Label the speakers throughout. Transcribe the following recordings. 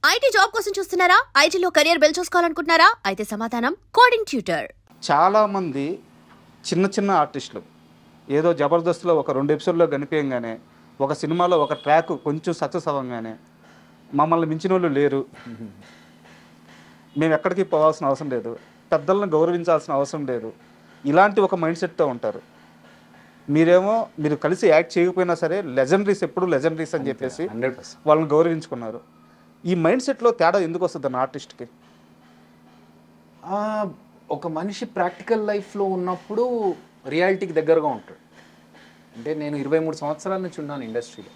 Speaker 1: IT job కోసం చూస్తున్నారా? ఐటీలో కెరియర్ బిల్డ్ చూసుకోవాలనుకుంటున్నారా? అయితే సమాధానం కోడింగ్ ట్యూటర్.
Speaker 2: చాలామంది చిన్న చిన్న ఆర్టిస్టులు ఏదో జబర్దస్త్లో ఒక 2 ఎపిసోడ్లో కనిపించగానే, ఒక సినిమాలో ఒక ట్రాక్ కొంచెం సక్సెస్ అవ్వగానే మమ్మల్ని మించిన వాళ్ళు లేరు, మేము ఎక్కడికి పోవాల్సిన అవసరం లేదు, పెద్దలను గౌరవించాల్సిన అవసరం లేదు, ఇలాంటి ఒక మైండ్ సెట్తో ఉంటారు. మీరు కలిసి యాక్ట్ చేయకపోయినా సరే లెజెండరీస్ ఎప్పుడు లెజెండరీస్ అని చెప్పేసి
Speaker 3: 100%
Speaker 2: వాళ్ళని గౌరవించుకున్నారు. ఈ మైండ్ సెట్లో తేడా ఎందుకు వస్తుంది అన్న ఆర్టిస్ట్కి?
Speaker 3: ఒక మనిషి ప్రాక్టికల్ లైఫ్లో ఉన్నప్పుడు రియాలిటీకి దగ్గరగా ఉంటాడు. అంటే నేను 23 సంవత్సరాల నుంచి ఉన్నాను ఇండస్ట్రీలో.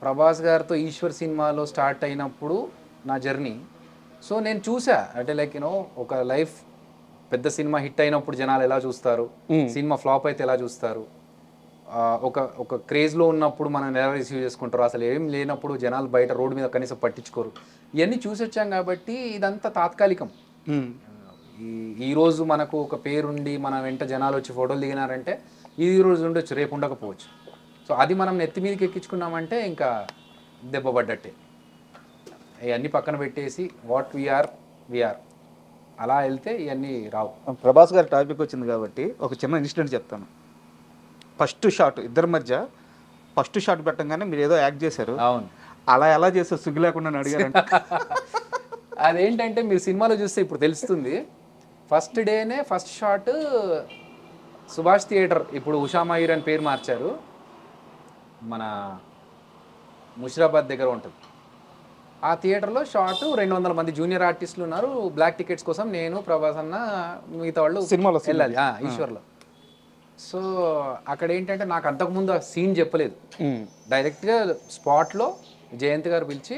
Speaker 3: ప్రభాస్ గారితో ఈశ్వర్ సినిమాలో స్టార్ట్ అయినప్పుడు నా జర్నీ. సో నేను చూసా, అంటే లైక్ ఒక లైఫ్ పెద్ద సినిమా హిట్ అయినప్పుడు జనాలు ఎలా చూస్తారు, సినిమా ఫ్లాప్ అయితే ఎలా చూస్తారు, ఒక క్రేజ్లో ఉన్నప్పుడు మనం ఎలా రిసీవ్ చేసుకుంటారు, అసలు ఏం లేనప్పుడు జనాలు బయట రోడ్డు మీద కనీసం పట్టించుకోరు. ఇవన్నీ చూసి వచ్చాం కాబట్టి ఇదంతా తాత్కాలికం. ఈరోజు మనకు ఒక పేరుండి మన వెంట జనాలు వచ్చి ఫోటోలు దిగినారంటే ఈ రోజు ఉండొచ్చు, రేపు ఉండకపోవచ్చు. సో అది మనం నెత్తి మీదకి ఎక్కించుకున్నామంటే ఇంకా దెబ్బ పడ్డట్టే. ఇవన్నీ పక్కన పెట్టేసి వాట్ వీఆర్ అలా వెళ్తే ఇవన్నీ రావు.
Speaker 2: ప్రభాస్ గారి టాపిక్ వచ్చింది కాబట్టి ఒక చిన్న ఇన్సిడెంట్ చెప్తాను. ఫస్ట్ షాట్ ఇద్దరి మధ్య ఫస్ట్ షాట్ పెట్టంగానే మీరు ఏదో యాక్ట్ చేశారు.
Speaker 3: అవును,
Speaker 2: అలా ఎలా చేస్తారు సిగ్గు లేకుండా అడిగారంట.
Speaker 3: అదేంటంటే మీరు సినిమాలో చూస్తే ఇప్పుడు తెలుస్తుంది. ఫస్ట్ డేనే ఫస్ట్ షాట్ సుభాష్ థియేటర్, ఇప్పుడు ఉషా మయూర్ అని పేరు మార్చారు, మన ముషిరాబాద్ దగ్గర ఉంటుంది. ఆ థియేటర్లో షాట్ 200 మంది జూనియర్ ఆర్టిస్టులు ఉన్నారు. బ్లాక్ టికెట్స్ కోసం నేను, ప్రభాస్ అన్న, మిగతా వాళ్ళు
Speaker 2: సినిమాలో
Speaker 3: వెళ్ళాలి ఈశ్వర్లో. సో అక్కడ ఏంటంటే నాకు అంతకుముందు ఆ సీన్ చెప్పలేదు. డైరెక్ట్గా స్పాట్లో జయంత్ గారు పిలిచి,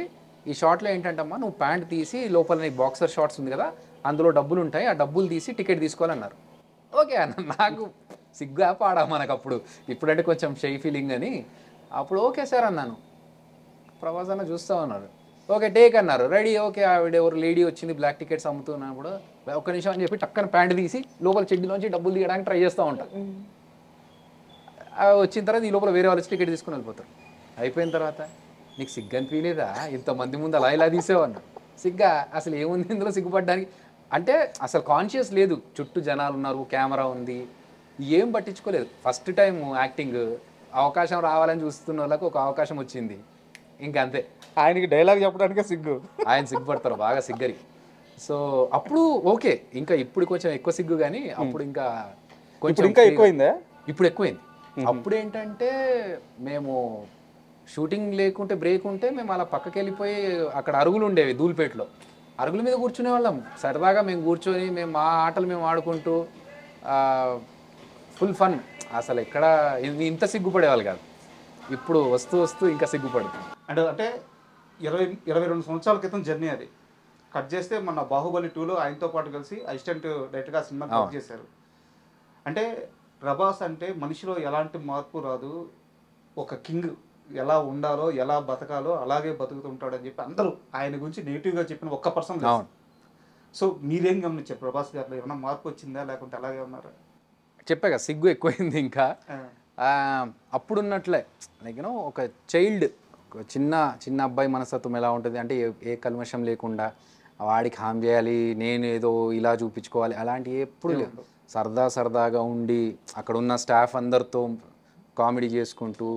Speaker 3: ఈ షాట్లో ఏంటంటే అమ్మా నువ్వు ప్యాంట్ తీసి లోపల నీ బాక్సర్ షార్ట్స్ ఉంది కదా, అందులో డబ్బులు ఉంటాయి, ఆ డబ్బులు తీసి టికెట్ తీసుకోవాలన్నారు. ఓకే అన్న, నాకు సిగ్గా పాడా మనకు అప్పుడు, ఇప్పుడంటే కొంచెం షై ఫీలింగ్ అని. అప్పుడు ఓకే సార్ అన్నాను. ప్రభాస్ అన్న చూస్తూ ఉన్నారు. ఓకే టేక్ అన్నారు. Ready, okay. ఆవిడ ఎవరు లేడీ వచ్చింది బ్లాక్ టికెట్స్ అమ్ముతున్నప్పుడు ఒక్క నిమిషం అని చెప్పి టక్కన ప్యాంట్ తీసి లోపల చెడ్డీలోంచి డబ్బులు తీయడానికి ట్రై చేస్తూ ఉంటారు. వచ్చిన తర్వాత ఈ లోపల వేరే వాళ్ళు వచ్చి టికెట్ తీసుకుని వెళ్ళిపోతారు. అయిపోయిన తర్వాత నీకు సిగ్గు అనిపించలేదా, ఇంతమంది ముందు అలా ఇలా తీసేవన్న? సిగ్గా అసలు ఏముంది ఇందులో సిగ్గుపడ్డానికి? అంటే అసలు కాన్షియస్ లేదు, చుట్టూ జనాలు ఉన్నారు, కెమెరా ఉంది, ఏం పట్టించుకోలేదు. ఫస్ట్ టైం యాక్టింగ్ అవకాశం రావాలని చూస్తున్న వాళ్ళకి ఒక అవకాశం వచ్చింది, ఇంకా అంతే.
Speaker 2: ఆయనకి డైలాగ్ చెప్పడానికే సిగ్గు.
Speaker 3: ఆయన సిగ్గుపడతారు బాగా, సిగ్గరి. సో అప్పుడు ఓకే, ఇంకా ఇప్పుడు కొంచెం ఎక్కువ సిగ్గు, కానీ అప్పుడు ఇంకా కొంచెం
Speaker 2: ఇంకా ఎక్కువైందా?
Speaker 3: ఇప్పుడు ఎక్కువైంది. అప్పుడు ఏంటంటే మేము షూటింగ్ లేకుంటే బ్రేక్ ఉంటే మేము అలా పక్కకి వెళ్ళిపోయి, అక్కడ అరుగులు ఉండేవి ధూల్పేటలో, అరుగుల మీద కూర్చునే వాళ్ళం సరదాగా. మేము కూర్చొని మేము మా ఆటలు మేము ఆడుకుంటూ ఫుల్ ఫన్. అసలు ఎక్కడ ఇంత సిగ్గుపడేవాళ్ళు కాదు. ఇప్పుడు వస్తూ వస్తూ ఇంకా సిగ్గుపడుతుంది.
Speaker 2: అంటే 22 సంవత్సరాల క్రితం జర్నీ అది. కట్ చేస్తే మన బాహుబలి 2లో ఆయనతో పాటు కలిసి అసిస్టెంట్ డైరెక్టర్గా సినిమా కట్ చేశారు. అంటే ప్రభాస్ అంటే మనిషిలో ఎలాంటి మార్పు రాదు, ఒక కింగ్ ఎలా ఉండాలో ఎలా బతకాలో అలాగే బతుకుతుంటాడు అని చెప్పి అందరూ ఆయన గురించి నెగిటివ్గా చెప్పిన ఒక్క పర్సన్. సో మీరేం గమనించారు ప్రభాస్ గారిలో? ఏమైనా మార్పు వచ్చిందా లేకుంటే అలాగే ఉన్నారా?
Speaker 3: చెప్పాక సిగ్గు ఎక్కువైంది. ఇంకా అప్పుడున్నట్లే లైక్ ఒక చైల్డ్, ఒక చిన్న అబ్బాయి మనస్తత్వం ఎలా ఉంటుంది అంటే ఏ కల్మషం లేకుండా వాడికి హామ్ చేయాలి, నేను ఏదో ఇలా చూపించుకోవాలి, అలాంటివి ఎప్పుడు లేదు. సరదాగా ఉండి అక్కడ ఉన్న స్టాఫ్ అందరితో కామెడీ చేసుకుంటూ.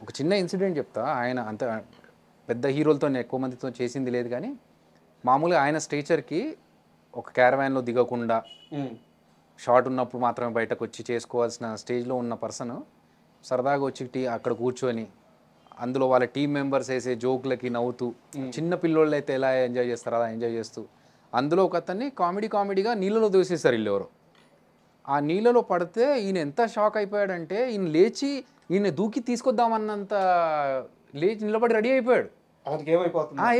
Speaker 3: ఒక చిన్న ఇన్సిడెంట్ చెప్తా. ఆయన అంత పెద్ద హీరోలతో ఎక్కువ మందితో చేసింది లేదు, కానీ మామూలుగా ఆయన స్టేచర్కి ఒక క్యారవాన్లో దిగకుండా షార్ట్ ఉన్నప్పుడు మాత్రమే బయటకు వచ్చి చేసుకోవాల్సిన స్టేజ్లో ఉన్న పర్సన్ సరదాగా వచ్చి అక్కడ కూర్చొని అందులో వాళ్ళ టీం మెంబర్స్ వేసే జోకులకి నవ్వుతూ, చిన్న పిల్లోళ్ళు అయితే ఎలా ఎంజాయ్ చేస్తారో అలా ఎంజాయ్ చేస్తూ, అందులో ఒక అతన్ని కామెడీగా నీళ్ళలో దూసేస్తారు వీళ్ళు ఎవరో. ఆ నీళ్ళలో పడితే ఈయన ఎంత షాక్ అయిపోయాడంటే ఈయన లేచి ఈయన దూకి తీసుకొద్దామన్నంత లేచి నిలబడి రెడీ అయిపోయాడు.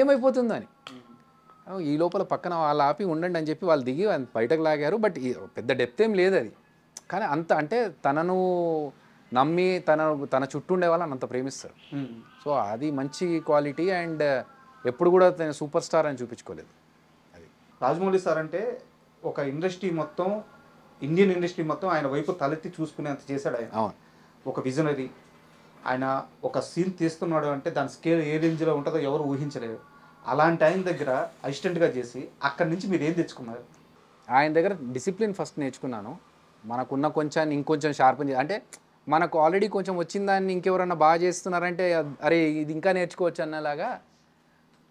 Speaker 3: ఏమైపోతుందని. ఈ లోపల పక్కన వాళ్ళు ఆపి ఉండండి అని చెప్పి వాళ్ళు దిగి బయటకు లాగారు. బట్ పెద్ద డెప్త్ ఏం లేదు అది, కానీ అంత అంటే తనను నమ్మి తన చుట్టూ ఉండే వాళ్ళని అంత ప్రేమిస్తారు. సో అది మంచి క్వాలిటీ. అండ్ ఎప్పుడు కూడా తను సూపర్ స్టార్ అని చూపించుకోలేదు. అది
Speaker 2: రాజమౌళి సార్ అంటే ఒక ఇండస్ట్రీ మొత్తం, ఇండియన్ ఇండస్ట్రీ మొత్తం ఆయన వైపు తలెత్తి చూసుకునేంత చేశాడు ఆయన. ఒక విజనరీ, ఆయన ఒక సీన్ తీస్తున్నాడు అంటే దాని స్కేల్ ఏ రేంజ్లో ఉంటుందో ఎవరు ఊహించలేరు. అలాంటి ఆయన దగ్గర అసిస్టెంట్గా చేసి అక్కడి నుంచి మీరు ఏం తెచ్చుకున్నారు?
Speaker 3: ఆయన దగ్గర డిసిప్లిన్ ఫస్ట్ నేర్చుకున్నాను. మనకున్న కొంచెం ఇంకొంచెం షార్పెన్ అంటే మనకు ఆల్రెడీ కొంచెం వచ్చిన దాన్ని ఇంకెవరన్నా బాగా చేస్తున్నారంటే అరే ఇది ఇంకా నేర్చుకోవచ్చు అన్నలాగా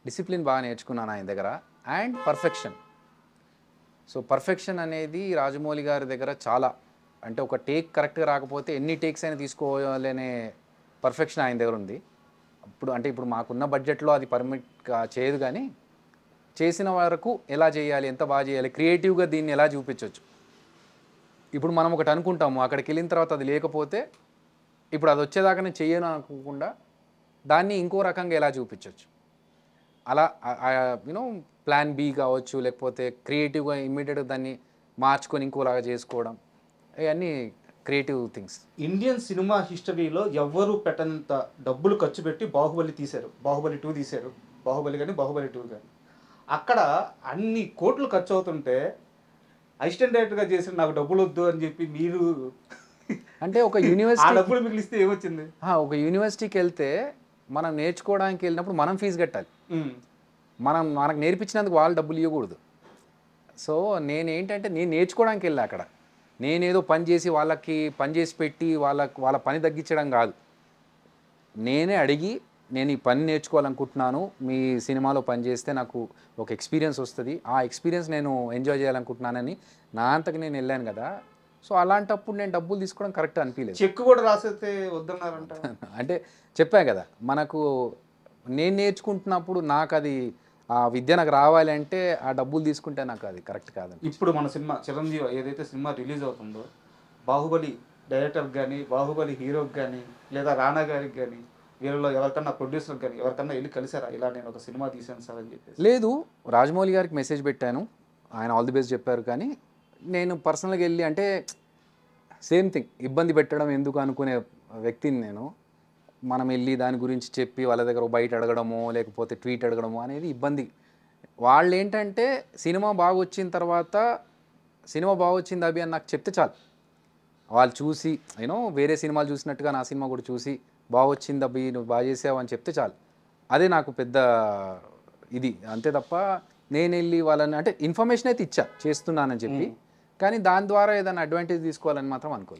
Speaker 3: డిసిప్లిన్ బాగా నేర్చుకున్నాను ఆయన దగ్గర. And perfection. సో పర్ఫెక్షన్ అనేది రాజమౌళి గారి దగ్గర చాలా, అంటే ఒక టేక్ కరెక్ట్గా రాకపోతే ఎన్ని టేక్స్ అయినా తీసుకోవాలనే పర్ఫెక్షన్ ఆయన దగ్గర ఉంది. ఇప్పుడు మాకున్న బడ్జెట్లో అది పర్మిట్ చేయదు, కానీ చేసిన వరకు ఎలా చేయాలి, ఎంత బాగా చేయాలి, క్రియేటివ్గా దీన్ని ఎలా చూపించవచ్చు. ఇప్పుడు మనం ఒకటి అనుకుంటాము, అక్కడికి వెళ్ళిన తర్వాత అది లేకపోతే ఇప్పుడు అది వచ్చేదాకా నేను చెయ్యను అనుకోకుండా దాన్ని ఇంకో రకంగా ఎలా చూపించవచ్చు. అలా యూనో ప్లాన్ బి కావచ్చు, లేకపోతే క్రియేటివ్గా ఇమ్మీడియట్గా దాన్ని మార్చుకొని ఇంకోలాగా చేసుకోవడం, ఇవన్నీ క్రియేటివ్ థింగ్స్.
Speaker 2: ఇండియన్ సినిమా హిస్టరీలో ఎవ్వరూ పెట్టనంత డబ్బులు ఖర్చు పెట్టి బాహుబలి తీశారు. బాహుబలి 2 తీశారు. బాహుబలి కానీ బాహుబలి 2 కానీ అక్కడ అన్ని కోట్లు ఖర్చు అవుతుంటే అసిస్టెంట్ డైరెక్టర్గా చేసిన నాకు డబ్బులు వద్దు అని చెప్పి మీరు
Speaker 3: అంటే ఒక యూనివర్సిటీ
Speaker 2: ఆ డబ్బులు మిగిలిస్తే ఏమొచ్చింది?
Speaker 3: ఒక యూనివర్సిటీకి వెళ్తే మనం నేర్చుకోవడానికి వెళ్ళినప్పుడు మనం ఫీజు కట్టాలి. మనకు నేర్పించినందుకు వాళ్ళు డబ్బులు ఇవ్వకూడదు. సో నేను నేర్చుకోవడానికి వెళ్ళా. అక్కడ నేనేదో పని చేసి వాళ్ళకి పని చేసి పెట్టి వాళ్ళ పని తగ్గించడం కాదు. నేనే అడిగి నేను ఈ పని నేర్చుకోవాలనుకుంటున్నాను, మీ సినిమాలో పని చేస్తే నాకు ఒక ఎక్స్పీరియన్స్ వస్తుంది, ఆ ఎక్స్పీరియన్స్ నేను ఎంజాయ్ చేయాలనుకుంటున్నానని నా అంతకు నేను వెళ్ళాను కదా. సో అలాంటప్పుడు నేను డబ్బులు తీసుకోవడం కరెక్ట్ అనిపించలేదు.
Speaker 2: చెక్ కూడా రాసేస్తే వద్దన్నారంట.
Speaker 3: అంటే చెప్పా కదా, మనకు నేను నేర్చుకుంటున్నప్పుడు నాకు అది ఆ విద్య నాకు రావాలి అంటే ఆ డబ్బులు తీసుకుంటే నాకు అది కరెక్ట్ కాదండి.
Speaker 2: ఇప్పుడు మన సినిమా చిరంజీవి ఏదైతే సినిమా రిలీజ్ అవుతుందో, బాహుబలి డైరెక్టర్కి కానీ, బాహుబలి హీరోకి కానీ, లేదా రానా గారికి కానీ, వీళ్ళలో ఎవరికన్నా ప్రొడ్యూసర్కి కానీ ఎవరికన్నా వెళ్ళి కలిసారా, ఇలా నేను ఒక సినిమా తీసాను సార్ అని చెప్పేసి?
Speaker 3: లేదు, రాజమౌళి గారికి మెసేజ్ పెట్టాను, ఆయన ఆల్ ది బెస్ట్ చెప్పారు. కానీ నేను పర్సనల్గా వెళ్ళి అంటే సేమ్ థింగ్, ఇబ్బంది పెట్టడం ఎందుకు అనుకునే వ్యక్తిని నేను. మనం వెళ్ళి దాని గురించి చెప్పి వాళ్ళ దగ్గర బయట అడగడమో లేకపోతే ట్వీట్ అడగడమో అనేది ఇబ్బంది. వాళ్ళు ఏంటంటే సినిమా బాగా వచ్చిన తర్వాత సినిమా బాగా వచ్చింది అభి అని నాకు చెప్తే చాలు. వాళ్ళు చూసి వేరే సినిమాలు చూసినట్టుగా నా సినిమా కూడా చూసి బాగా వచ్చింది అభి, నువ్వు బాగా చేసావు అని చెప్తే చాలు. అదే నాకు పెద్ద ఇది. అంతే తప్ప నేను వెళ్ళి వాళ్ళని అంటే ఇన్ఫర్మేషన్ అయితే ఇచ్చా చేస్తున్నానని చెప్పి, కానీ దాని ద్వారా ఏదైనా అడ్వాంటేజ్ తీసుకోవాలని మాత్రం అనుకోలేదు.